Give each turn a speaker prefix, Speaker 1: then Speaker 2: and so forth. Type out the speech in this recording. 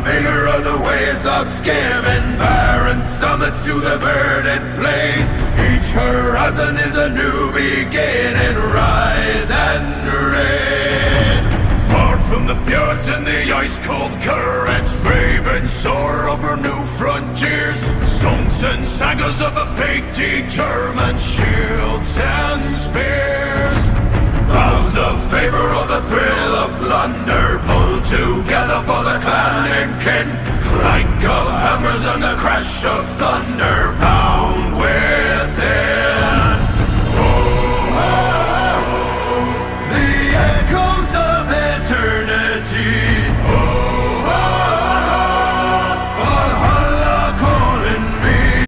Speaker 1: bigger are the waves of skim and barren summits to the verdant plains. Each horizon is a new beginning, rise and reign. Far from the fjords and the ice-cold currents, brave and soar over new frontiers. Songs and sagas of a fate determined, shields and spears. Vows of favor or the thrill of plunder, pulled together for the clan and kin. Clank of hammers and the crash of thunder, pound